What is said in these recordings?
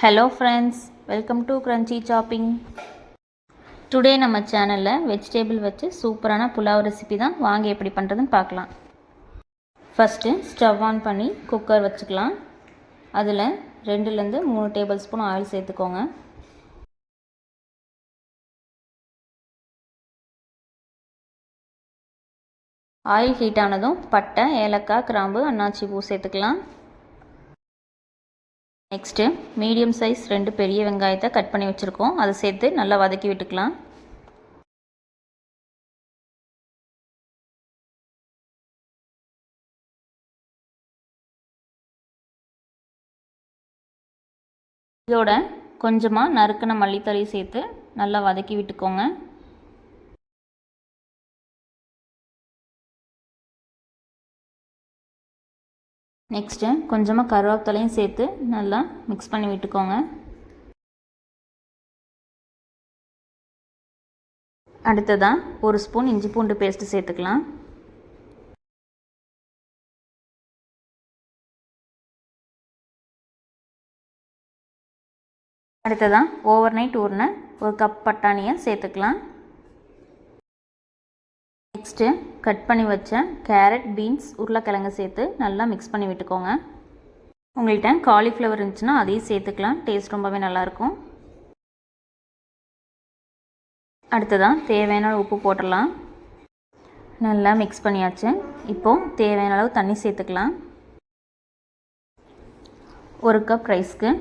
Hello friends, welcome to Crunchy Chopping. Today நம்ம சேனல்ல vegetable வச்சு சூப்பரான புலாவ் ரெசிபி தான். வாங்க எப்படி பண்றதுன்னு பார்க்கலாம். ஃபர்ஸ்ட் ஸ்டவ் ஆன் பண்ணி குக்கர் வச்சுக்கலாம். அதில் 2 ல இருந்து 3 டேபிள் ஸ்பூன் ஆயில் சேர்த்துக்கோங்க. ஆயில் ஹீட் ஆனதும் பட்டை, ஏலக்காய், கிராம்பு, அன்னாச்சி பூ சேர்த்துக்கலாம். நெக்ஸ்ட்டு மீடியம் சைஸ் 2 பெரிய வெங்காயத்தை கட் பண்ணி வச்சுருக்கோம். அதை சேர்த்து நல்லா வதக்கி விட்டுக்கலாம். இதோட கொஞ்சமாக நறுக்கின மல்லித்தழை சேர்த்து நல்லா வதக்கி விட்டுக்கோங்க. நெக்ஸ்ட்டு கொஞ்சமாக கருவேப்பிலையும் சேர்த்து நல்லா மிக்ஸ் பண்ணி விட்டுக்கோங்க. அடுத்ததாக 1 ஸ்பூன் இஞ்சி பூண்டு பேஸ்ட்டு சேர்த்துக்கலாம். அடுத்ததாக ஓவர் நைட் ஊறின 1 கப் பட்டாணியை சேர்த்துக்கலாம். நெக்ஸ்ட்டு கட் பண்ணி வச்ச கேரட், பீன்ஸ், உருளைக்கிழங்கு சேர்த்து நல்லா மிக்ஸ் பண்ணி விட்டுக்கோங்க. உங்கள்கிட்ட காலிஃப்ளவர் இருந்துச்சுன்னா அதையும் சேர்த்துக்கலாம். டேஸ்ட் ரொம்பவே நல்லாயிருக்கும். அடுத்ததான் தேவையான உப்பு போட்டுடலாம். நல்லா மிக்ஸ் பண்ணியாச்சு. இப்போது தேவையான அளவு தண்ணி சேர்த்துக்கலாம். 1 கப் ரைஸ்க்கு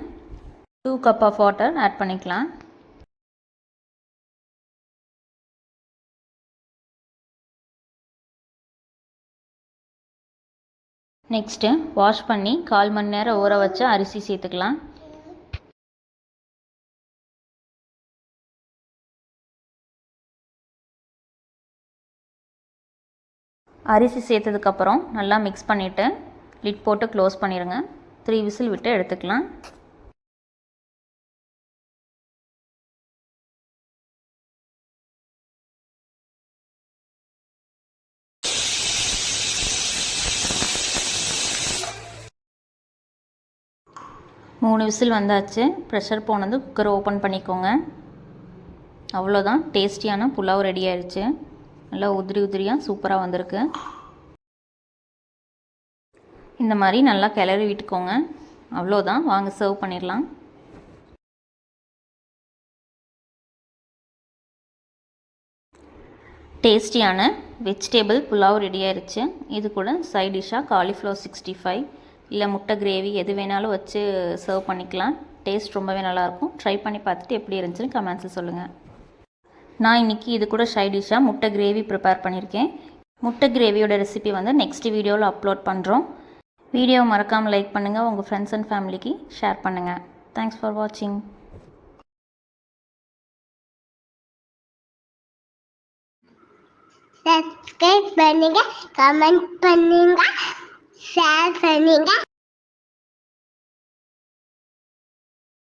2 கப் ஆஃப் வாட்டர் ஆட் பண்ணிக்கலாம். நெக்ஸ்ட்டு வாஷ் பண்ணி 1/4 மணி நேரம் ஊற வச்ச அரிசி சேர்த்துக்கலாம். அரிசி சேர்த்ததுக்கப்புறம் நல்லா மிக்ஸ் பண்ணிவிட்டு லிட் போட்டு க்ளோஸ் பண்ணிடுங்க. 3 விசில் விட்டு எடுத்துக்கலாம். மூணு விசில் வந்தாச்சு. ப்ரெஷர் போனது குக்கரை ஓப்பன் பண்ணிக்கோங்க. அவ்வளோதான், டேஸ்டியான புலாவ் ரெடி ஆயிடுச்சு. நல்லா உதிரி உதிரியாக சூப்பராக வந்திருக்கு. இந்த மாதிரி நல்லா கிளறி விட்டுக்கோங்க. அவ்வளோதான், வாங்க சர்வ் பண்ணிடலாம். டேஸ்டியான வெஜிடபிள் புலாவ் ரெடி ஆயிடுச்சு. இது கூட சைட் டிஷ்ஷாக காலிஃப்ளவர் 65 இல்லை முட்டை கிரேவி எது வேணாலும் வச்சு சர்வ் பண்ணிக்கலாம். டேஸ்ட் ரொம்பவே நல்லாயிருக்கும். ட்ரை பண்ணி பார்த்துட்டு எப்படி இருந்துச்சுன்னு கமெண்ட்ஸில் சொல்லுங்கள். நான் இன்றைக்கி இது கூட சைட் டிஷ்ஷாக முட்டை கிரேவி ப்ரிப்பேர் பண்ணியிருக்கேன். முட்டை கிரேவியோட ரெசிபி நெக்ஸ்ட் வீடியோவில் அப்லோட் பண்ணுறோம். வீடியோவை மறக்காமல் லைக் பண்ணுங்கள். உங்கள் ஃப்ரெண்ட்ஸ் அண்ட் ஃபேமிலிக்கு ஷேர் பண்ணுங்கள். தேங்க்ஸ் ஃபார் வாட்சிங். சப்ஸ்கிரைப் பண்ணுங்க, கமெண்ட் பண்ணுங்க, ஷேர் பண்ணுங்க.